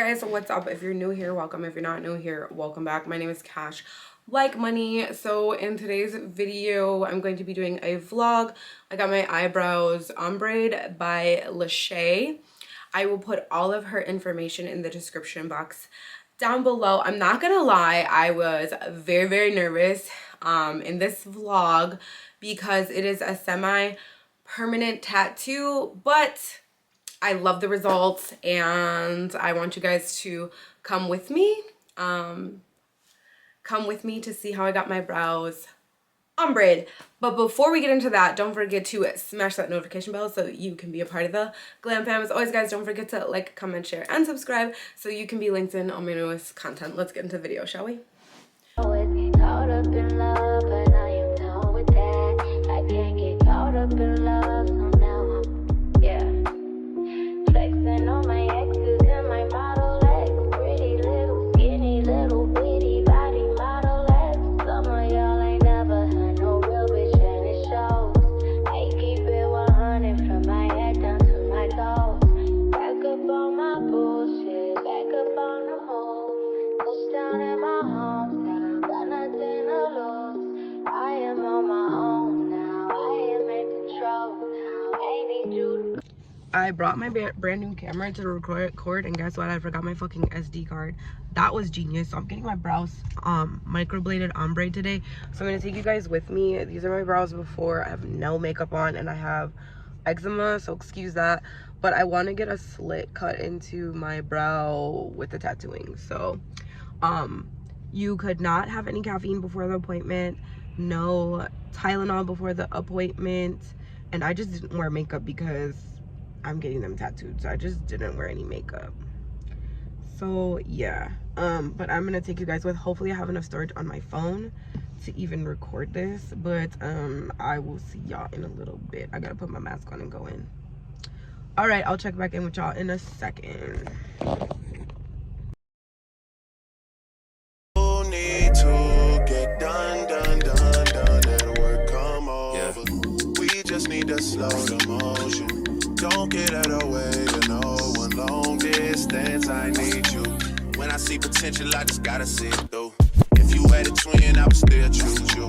guys, what's up? If you're new here, welcome. If you're not new here, welcome back. My name is Cash Like Money. So in today's video, I'm going to be doing a vlog. I got my eyebrows ombre by 𝒿. I will put all of her information in the description box down below. I'm not gonna lie, I was very nervous in this vlog because it is a semi-permanent tattoo, but I love the results and I want you guys to come with me. Come with me to see how I got my brows ombre. But before we get into that, don't forget to smash that notification bell so you can be a part of the glam fam. As always, guys, don't forget to like, comment, share, and subscribe so you can be linked in on my newest content. Let's get into the video, shall we? Caught up in love, but I am done with that. I can't get caught up in love, so now I'm, flexing on my exes and my Model X. Pretty little, skinny little bitty body Model X. Some of y'all ain't never had no real bitch and it shows. I keep it 100 from my head down to my toes. Back up on my bullshit, back up on the move. Touchdown in my hometown, got nothing to lose. I am on my own now, I am in control now. I need you to... I brought my brand new camera to record, and guess what? I forgot my fucking SD card. That was genius. So I'm getting my brows microbladed ombre today. So I'm gonna take you guys with me. These are my brows before. I have no makeup on and I have eczema, so excuse that. But I want to get a slit cut into my brow with the tattooing. So you could not have any caffeine before the appointment, no Tylenol before the appointment, and I just didn't wear makeup because I'm getting them tattooed, so I just didn't wear any makeup. So yeah, but I'm gonna take you guys with. Hopefully I have enough storage on my phone to even record this, but I will see y'all in a little bit. I gotta put my mask on and go in. All right, I'll check back in with y'all in a second. Need to get done and work come over. We just need to slow the motion. Don't get out of the way to no one. Long distance, I need you. When I see potential, I just gotta see it through. If you had a twin, I would still choose you.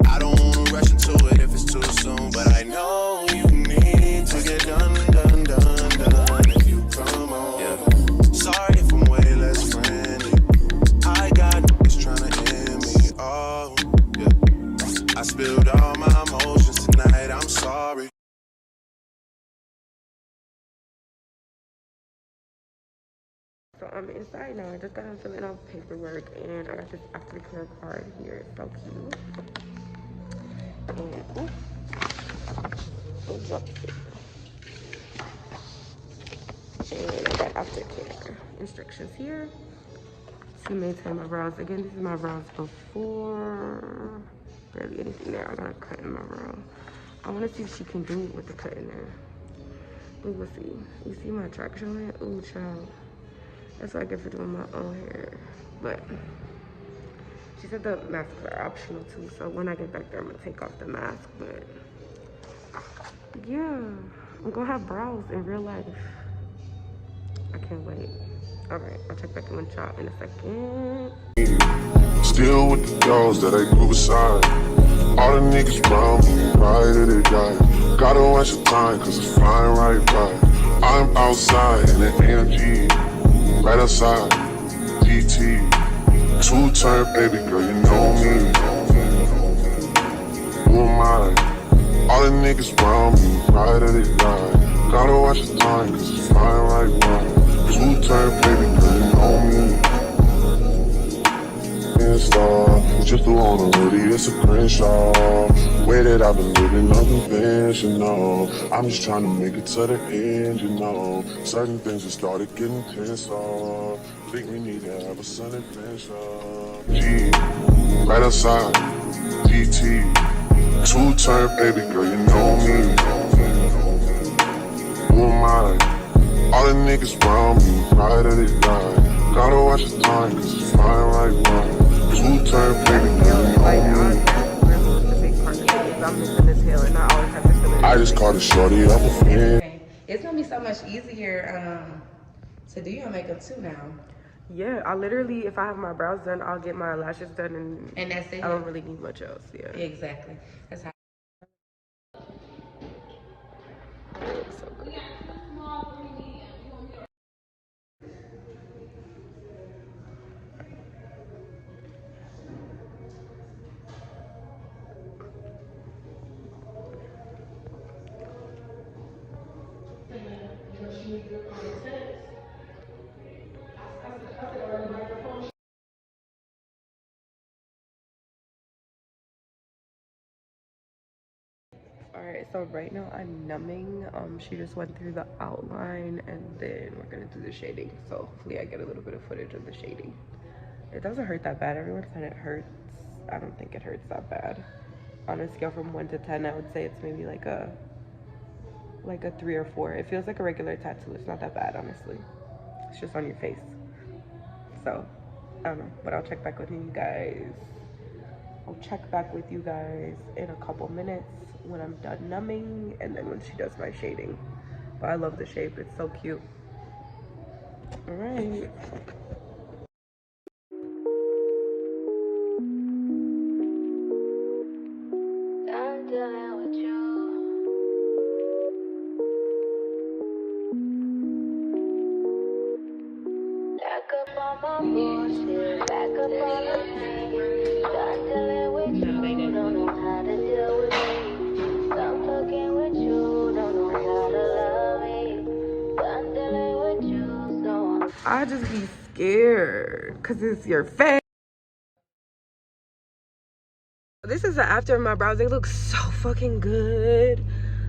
I don't wanna rush into it if it's too soon, but I know you need to get done if you come on. Sorry if I'm way less friendly. I got niggas tryna end me. Oh, yeah. I spilled all my emotions tonight. I'm sorry. So I'm inside now. I just got done filling out paperwork and I got this aftercare card here. It's so cute. And and I got aftercare instructions here to maintain my brows. Again, this is my brows before. Barely anything there. I got a cut in my brow. I want to see if she can do it with the cut in there. We will see. You see my traction on it? Ooh, child. That's what I get for doing my own hair. But she said the masks are optional too, so when I get back there, I'm gonna take off the mask. But yeah, I'm gonna have brows in real life. I can't wait. All right, I'll check back in with y'all in a second. Still with the girls that I grew beside. All the niggas round me, right at the guy. Gotta watch the time, cause it's flying right by. I'm outside in the AMG, right outside, DT. Two-turn baby girl, you know me. Who am I? All the niggas round me, right at the guy. Gotta watch the time, cause it's flying right by. Two-turn baby girl, you know me. Just threw on a hoodie, it's a Crenshaw. Way that I've been living unconventional. I'm just trying to make it to the end, you know. Certain things have started getting tense off. Think we need to have a sun adventure. G, right outside, DT. Two-turn baby girl, you know me. Who am I? All the niggas round me, right at it line. Gotta watch the time, cause it's flying right by. Two-turn baby girl, you know me. I just called a shorty up a friend. It's gonna be so much easier to do your makeup too now. Yeah, I literally, if I have my brows done, I'll get my lashes done, And that's it. I don't really need much else. Yeah. Exactly. That's how. It looks so good. Alright, so right now I'm numbing. She just went through the outline and then we're gonna do the shading. So hopefully I get a little bit of footage of the shading. It doesn't hurt that bad. Everyone said it hurts. I don't think it hurts that bad. On a scale from 1 to 10, I would say it's maybe like a 3 or 4. It feels like a regular tattoo. It's not that bad, honestly. It's just on your face. So I don't know, but I'll check back with you guys. I'll check back with you guys in a couple minutes when I'm done numbing and then when she does my shading. But I love the shape. It's so cute. All right. I'm dealing with you. Back up on my bullshit, back up on my pain. Done dealing with you, don't know how to deal with me. Stop fucking with you, don't know how to love me. Done dealing with you, so I just be scared because it's your face. This is the after of my brows. They look so fucking good.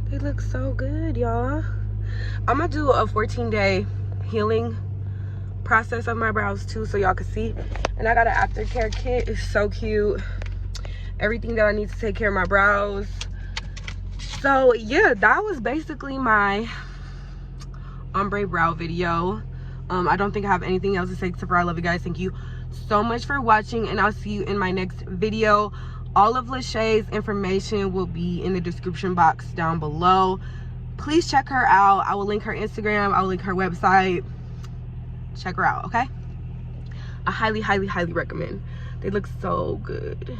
They look so good, y'all. I'm gonna do a 14-day healing process of my brows too, so y'all can see. And I got an aftercare kit. It's so cute. Everything that I need to take care of my brows. So yeah, that was basically my ombre brow video. I don't think I have anything else to say except for I love you guys. Thank you so much for watching, and I'll see you in my next video. All of 𝒿𝐿𝑜𝓋𝑒's information will be in the description box down below. Please check her out. I will link her Instagram. I will link her website. Check her out, okay? I highly, highly, highly recommend. They look so good.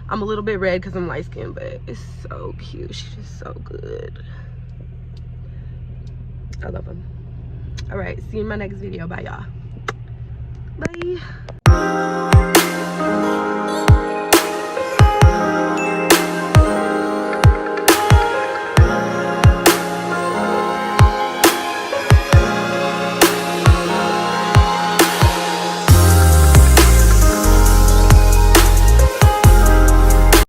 I'm a little bit red because I'm light skinned, but it's so cute. She's just so good. I love them. All right, see you in my next video. Bye, y'all. Bye.